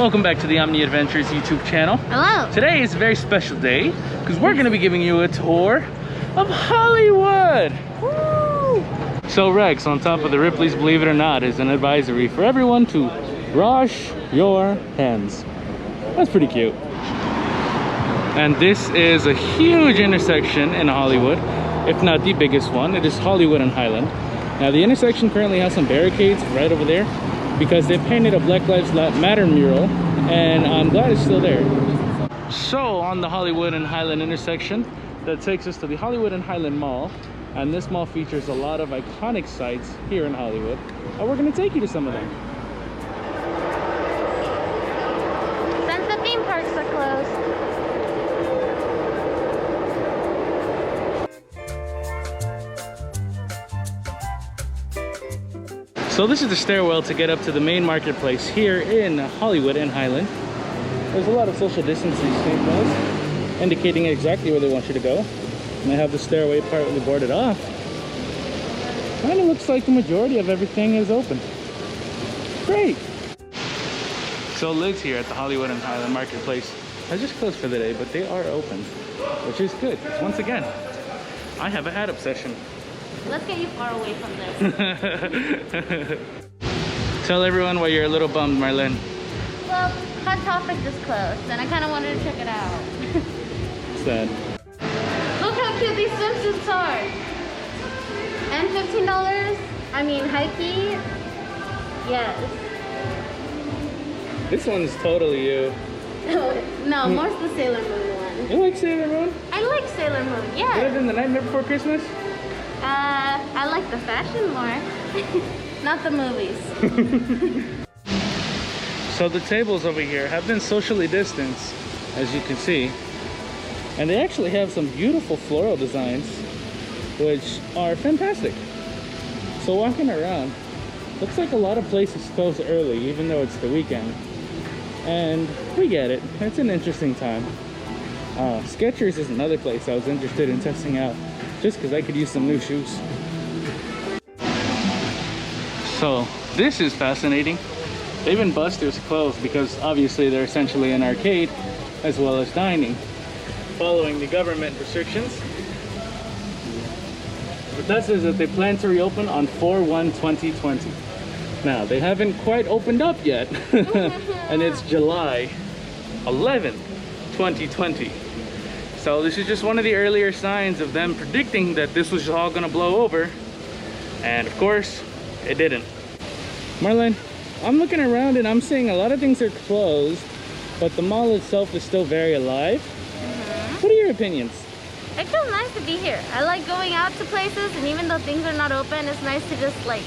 Welcome back to the Omni Adventures YouTube channel. Hello. Today is a very special day because we're going to be giving you a tour of Hollywood. Woo! So Rex, on top of the Ripley's Believe It or Not, is an advisory for everyone to wash your hands. That's pretty cute. And this is a huge intersection in Hollywood, if not the biggest one. It is Hollywood and Highland. Now the intersection currently has some barricades right over there because they painted a Black Lives Matter mural, and I'm glad it's still there. So on the Hollywood and Highland intersection, that takes us to the Hollywood and Highland Mall, and this mall features a lot of iconic sites here in Hollywood, and we're going to take you to some of them. Since the theme parks are closed. So this is the stairwell to get up to the main marketplace here in Hollywood and Highland. There's a lot of social distancing signals indicating exactly where they want you to go. And they have the stairway partly boarded off. And it looks like the majority of everything is open. Great! So Liz here at the Hollywood and Highland Marketplace has just closed for the day, but they are open, which is good. Once again, I have a hat obsession. Let's get you far away from this. Tell everyone why you're a little bummed, Marlene. Well, Hot Topic just closed, and I kind of wanted to check it out. Sad. Look how cute these swimsuits are. And $15? I mean, hikey? Yes. This one's totally you. No, more's the Sailor Moon one. You like Sailor Moon? I like Sailor Moon, yeah. Better than The Nightmare Before Christmas? I like the fashion more, not the movies. So the tables over here have been socially distanced, as you can see. And they actually have some beautiful floral designs, which are fantastic. So walking around, looks like a lot of places close early, even though it's the weekend. And we get it, it's an interesting time. Skechers is another place I was interested in testing out, just because I could use some new shoes. So this is fascinating. Dave & Buster's closed because obviously they're essentially an arcade as well as dining, following the government restrictions. But that says that they plan to reopen on 4/1/2020. Now they haven't quite opened up yet, and it's July 11th, 2020. So this is just one of the earlier signs of them predicting that this was all gonna blow over. And of course, it didn't. Marlene, I'm looking around and I'm seeing a lot of things are closed, but the mall itself is still very alive. What are your opinions? It feels nice to be here. I like going out to places, and even though things are not open, it's nice to just like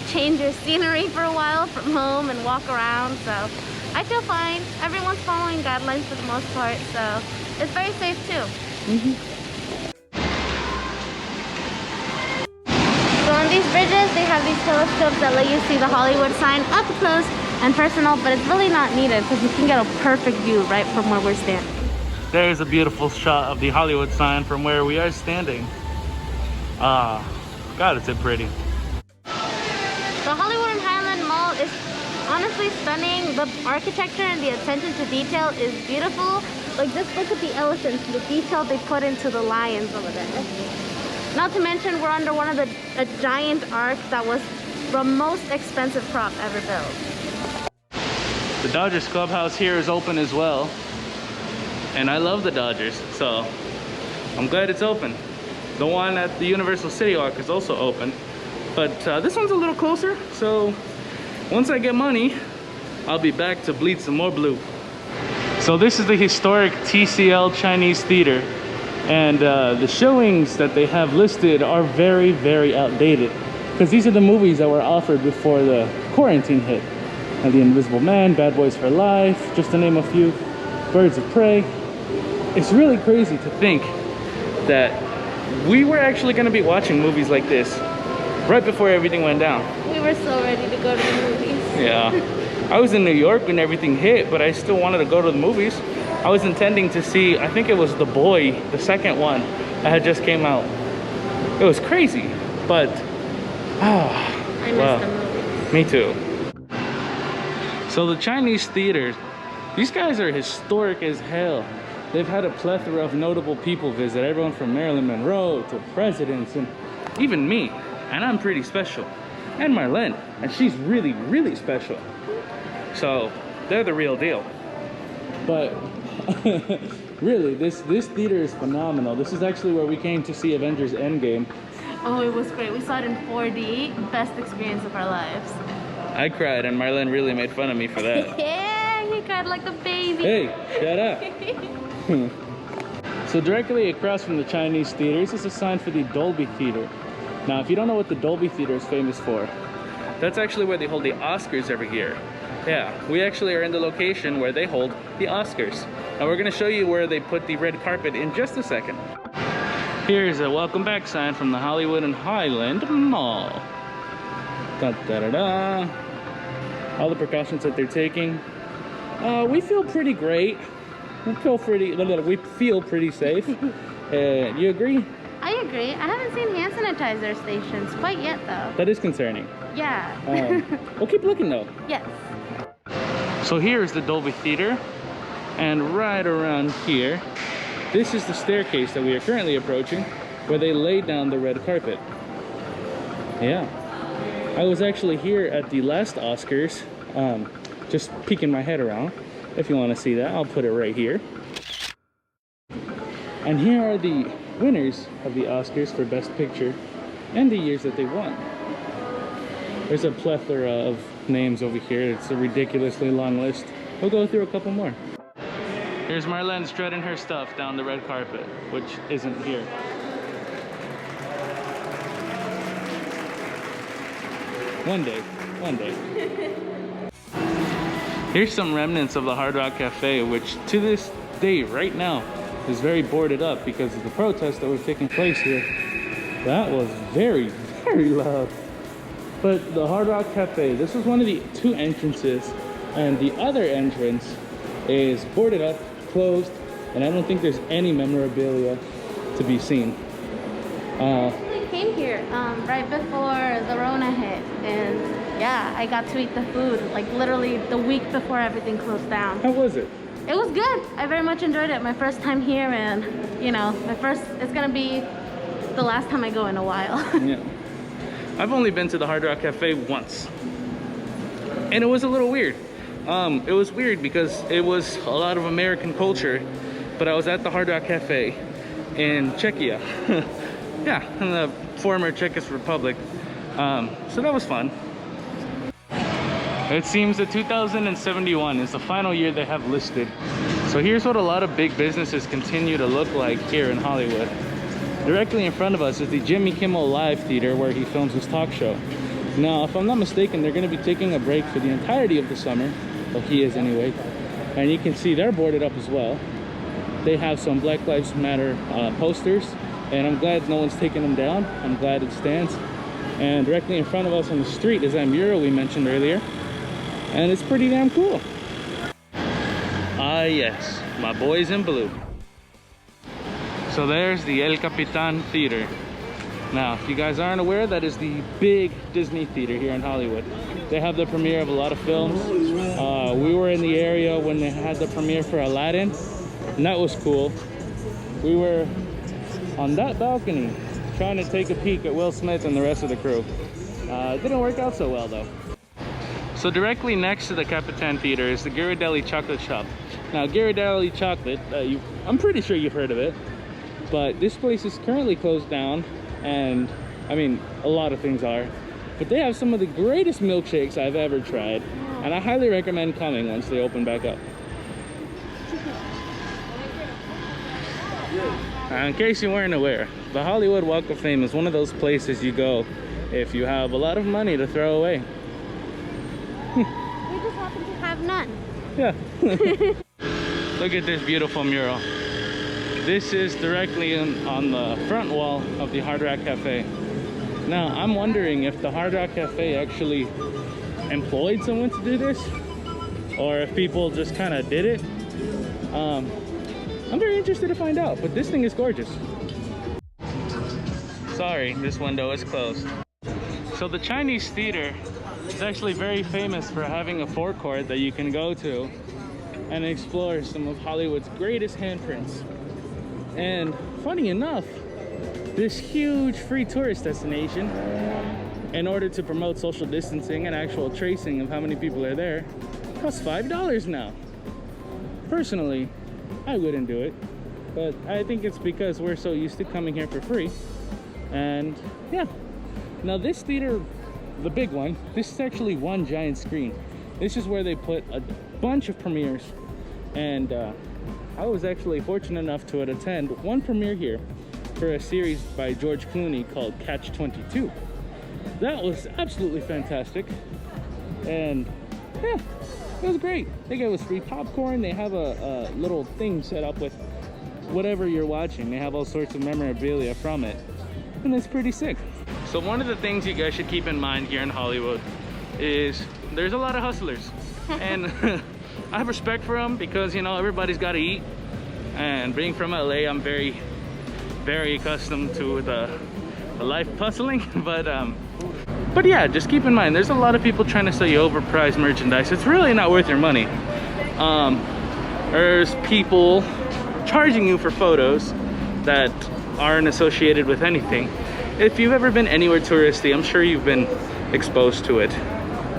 change your scenery for a while from home and walk around. So I feel fine. Everyone's following guidelines for the most part, so it's very safe too. So on these bridges, they have these telescopes that let you see the Hollywood sign up close and personal, but it's really not needed because you can get a perfect view right from where we're standing. There's a beautiful shot of the Hollywood sign from where we are standing. God, it's so pretty. The Hollywood and Highland Mall is honestly stunning. The architecture and the attention to detail is beautiful. Like, just look at the elephants, the detail they put into the lions over there. Not to mention, we're under one of a giant arc that was the most expensive prop ever built. The Dodgers clubhouse here is open as well. And I love the Dodgers, so I'm glad it's open. The one at the Universal City Walk is also open. But this one's a little closer, so once I get money, I'll be back to bleed some more blue. So this is the historic TCL Chinese Theatre, and the showings that they have listed are very, very outdated, because these are the movies that were offered before the quarantine hit. And The Invisible Man, Bad Boys for Life, just to name a few, Birds of Prey. It's really crazy to think that we were actually going to be watching movies like this right before everything went down. We were so ready to go to the movies. Yeah. I was in New York when everything hit, but I still wanted to go to the movies. I was intending to see, I think it was The Boy, the second one that had just came out. It was crazy, but I miss the movies. Me too. So the Chinese theater These guys are historic as hell. They've had a plethora of notable people visit, everyone from Marilyn Monroe to presidents and even me. And I'm pretty special. And Marlene, and she's really, really special. So they're the real deal. But really, this theater is phenomenal. This is actually where we came to see Avengers Endgame. Oh, it was great. We saw it in 4D. Best experience of our lives. I cried, and Marlene really made fun of me for that. Yeah, he cried like a baby. Hey, shut up. So directly across from the Chinese theaters is a sign for the Dolby Theater. Now, if you don't know what the Dolby Theater is famous for, that's actually where they hold the Oscars every year. Yeah, we actually are in the location where they hold the Oscars. Now we're gonna show you where they put the red carpet in just a second. Here's a welcome back sign from the Hollywood and Highland Mall. Da da da da. All the precautions that they're taking. We feel pretty great. We feel pretty safe. You agree? I agree. I haven't seen hand sanitizer stations quite yet, though. That is concerning. Yeah. We'll keep looking though. Yes. So here's the Dolby Theater, and right around here, this is the staircase that we are currently approaching, where they laid down the red carpet. Yeah. I was actually here at the last Oscars, just peeking my head around. If you want to see that, I'll put it right here. And here are the winners of the Oscars for Best Picture and the years that they won. There's a plethora of names over here. It's a ridiculously long list. We'll go through a couple more. Here's Marlene strutting her stuff down the red carpet, which isn't here. One day, one day. Here's some remnants of the Hard Rock Cafe, which to this day, right now, is very boarded up because of the protests that were taking place here. That was very, very loud. But the Hard Rock Cafe, this was one of the two entrances, and the other entrance is boarded up, closed, and I don't think there's any memorabilia to be seen. I actually came here right before the Rona hit, and yeah, I got to eat the food like literally the week before everything closed down. How was it? It was good. I very much enjoyed it. My first time here, and you know, it's gonna be the last time I go in a while. Yeah. I've only been to the Hard Rock Cafe once, and it was a little weird. It was weird because it was a lot of American culture, but I was at the Hard Rock Cafe in Czechia. Yeah, in the former Czech Republic. So that was fun. It seems that 2071 is the final year they have listed. So here's what a lot of big businesses continue to look like here in Hollywood. Directly in front of us is the Jimmy Kimmel Live Theater where he films his talk show. Now, if I'm not mistaken, they're going to be taking a break for the entirety of the summer. Well, he is anyway. And you can see they're boarded up as well. They have some Black Lives Matter posters, and I'm glad no one's taking them down. I'm glad it stands. And directly in front of us on the street is that mural we mentioned earlier. And it's pretty damn cool. Ah yes, my boys in blue. So there's the El Capitan Theater. Now, if you guys aren't aware, that is the big Disney theater here in Hollywood. They have the premiere of a lot of films. We were in the area when they had the premiere for Aladdin, and that was cool. We were on that balcony trying to take a peek at Will Smith and the rest of the crew. It didn't work out so well though. So directly next to the Capitan Theater is the Ghirardelli Chocolate shop. Now, Ghirardelli Chocolate, I'm pretty sure you've heard of it, but this place is currently closed down, and I mean, a lot of things are, but they have some of the greatest milkshakes I've ever tried, and I highly recommend coming once they open back up. In case you weren't aware, the Hollywood Walk of Fame is one of those places you go if you have a lot of money to throw away. We just happen to have none. Yeah. Look at this beautiful mural. This is directly on the front wall of the Hard Rock Cafe. Now, I'm wondering if the Hard Rock Cafe actually employed someone to do this, or if people just kind of did it. I'm very interested to find out, but this thing is gorgeous. Sorry, this window is closed. So the Chinese Theatre is actually very famous for having a forecourt that you can go to and explore some of Hollywood's greatest handprints. And funny enough, this huge free tourist destination, in order to promote social distancing and actual tracing of how many people are there, costs $5 now. Personally, I wouldn't do it, but I think it's because we're so used to coming here for free. And yeah, now this theater, the big one, this is actually one giant screen. This is where they put a bunch of premieres, and I was actually fortunate enough to attend one premiere here for a series by George Clooney called Catch-22. That was absolutely fantastic, and yeah, it was great. They gave us free popcorn. They have a little thing set up with whatever you're watching. They have all sorts of memorabilia from it, and it's pretty sick. So one of the things you guys should keep in mind here in Hollywood is there's a lot of hustlers, and I have respect for them because, you know, everybody's got to eat, and being from LA, I'm very accustomed to the life hustling. But yeah, just keep in mind there's a lot of people trying to sell you overpriced merchandise. It's really not worth your money. There's people charging you for photos that aren't associated with anything. If you've ever been anywhere touristy, I'm sure you've been exposed to it.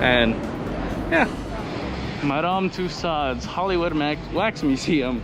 And yeah, Madame Tussauds Hollywood Wax Museum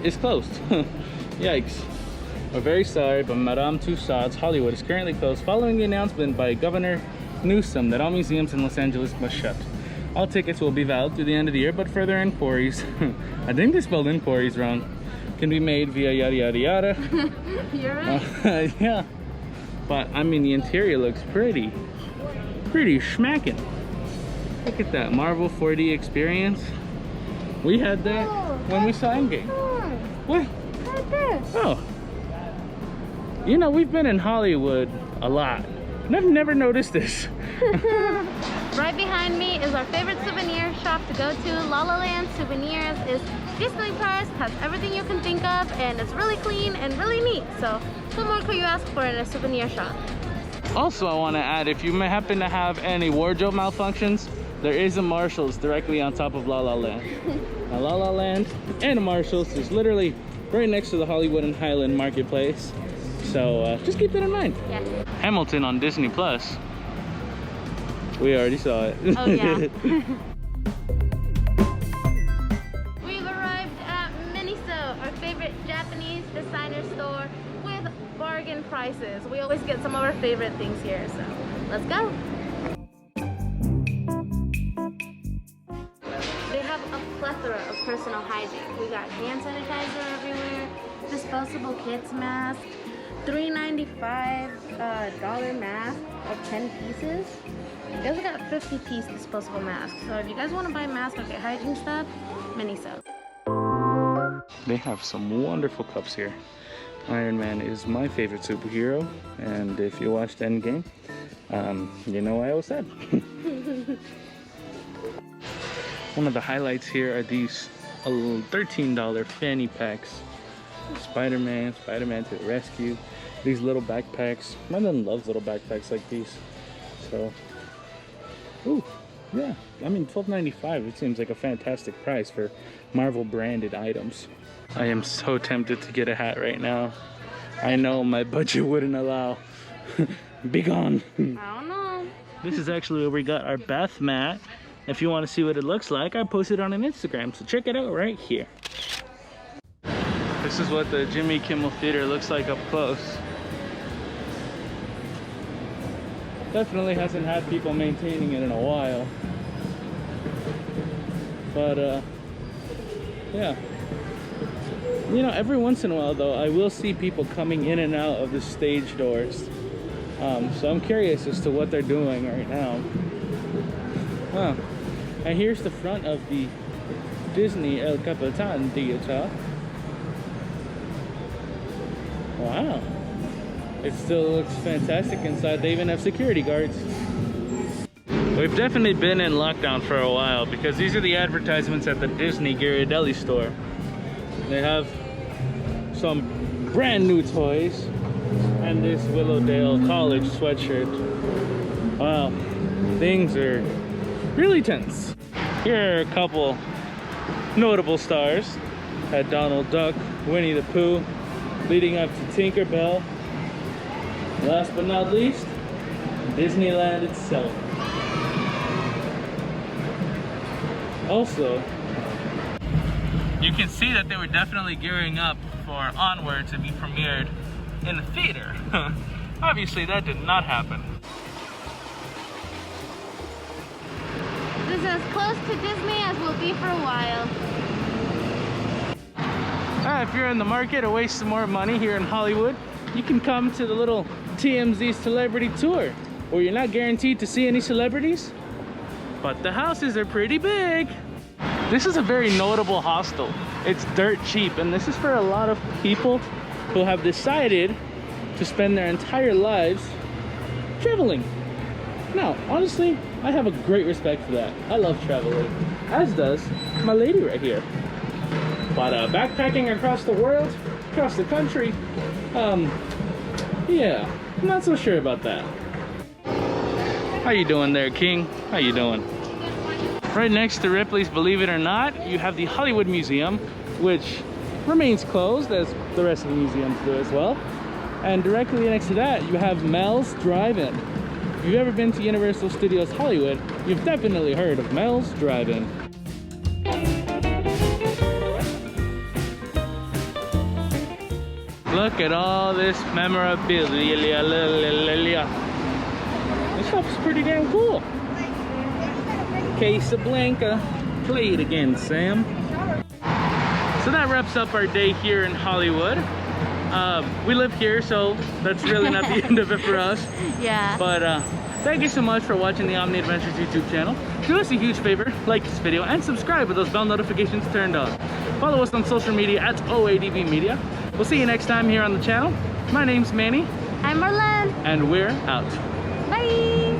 is closed. Yikes. We're very sorry, but Madame Tussauds Hollywood is currently closed following the announcement by Governor Newsom that all museums in Los Angeles must shut. All tickets will be valid through the end of the year, but further inquiries, I think they spelled inquiries wrong, can be made via yada yada yada. You're right. Yeah, but I mean, the interior looks pretty schmacking. Look at that Marvel 4D experience. We had that when we saw Endgame. What? Right there. Oh. You know, we've been in Hollywood a lot, and I've never noticed this. Right behind me is our favorite souvenir shop to go to. La La Land Souvenirs is decently priced, has everything you can think of, and it's really clean and really neat. So what more could you ask for in a souvenir shop? Also, I want to add, if you may happen to have any wardrobe malfunctions, there is a Marshall's directly on top of La La Land. Now, La La Land and a Marshall's is literally right next to the Hollywood and Highland marketplace. So just keep that in mind. Yeah. Hamilton on Disney Plus. We already saw it. Oh yeah. We've arrived at Miniso, our favorite Japanese designer store with bargain prices. We always get some of our favorite things here, so let's go. They have a plethora of personal hygiene. We got hand sanitizer everywhere, disposable kids mask, $3.95 dollar mask of 10 pieces. They also got 50-piece disposable masks. So if you guys want to buy masks or get hygiene stuff, Miniso. They have some wonderful cups here. Iron Man is my favorite superhero, and if you watched Endgame, you know why I was sad. One of the highlights here are these $13 fanny packs. Spider-Man to the rescue. These little backpacks. My mom loves little backpacks like these. So, ooh, yeah. I mean, $12.95. It seems like a fantastic price for Marvel branded items. I am so tempted to get a hat right now. I know my budget wouldn't allow. Be gone. I don't know. This is actually where we got our bath mat. If you want to see what it looks like, I posted on an Instagram, so check it out right here. This is what the Jimmy Kimmel Theater looks like up close. Definitely hasn't had people maintaining it in a while. But yeah. You know, every once in a while though, I will see people coming in and out of the stage doors. So I'm curious as to what they're doing right now. Huh. And here's the front of the Disney El Capitan Theater. Wow. It still looks fantastic inside. They even have security guards. We've definitely been in lockdown for a while because these are the advertisements at the Disney Ghirardelli store. They have some brand new toys and this Willowdale College sweatshirt. Wow, things are really tense. Here are a couple notable stars. Had Donald Duck, Winnie the Pooh, leading up to Tinker Bell. Last but not least, Disneyland itself. Also, you can see that they were definitely gearing up for Onward to be premiered in the theater. Obviously, that did not happen. This is as close to Disney as we'll be for a while. If you're in the market to waste some more money here in Hollywood, you can come to the little TMZ celebrity tour, where you're not guaranteed to see any celebrities, but the houses are pretty big. This is a very notable hostel. It's dirt cheap, and this is for a lot of people who have decided to spend their entire lives traveling. Now, honestly, I have a great respect for that. I love traveling, as does my lady right here. But backpacking across the world, across the country, yeah, I'm not so sure about that. How you doing there, King? How you doing? Right next to Ripley's Believe It or Not, you have the Hollywood Museum, which remains closed, as the rest of the museums do as well. And directly next to that, you have Mel's Drive-In. If you've ever been to Universal Studios Hollywood, you've definitely heard of Mel's Drive-In. Look at all this memorabilia. This shop's pretty damn cool. Casablanca. Play it again, Sam. So that wraps up our day here in Hollywood. We live here, so that's really not the end of it for us. Yeah. But thank you so much for watching the Omni Adventures YouTube channel. Do us a huge favor, like this video and subscribe with those bell notifications turned on. Follow us on social media at OADV Media. We'll see you next time here on the channel. My name's Manny. I'm Marlene. And we're out. Bye.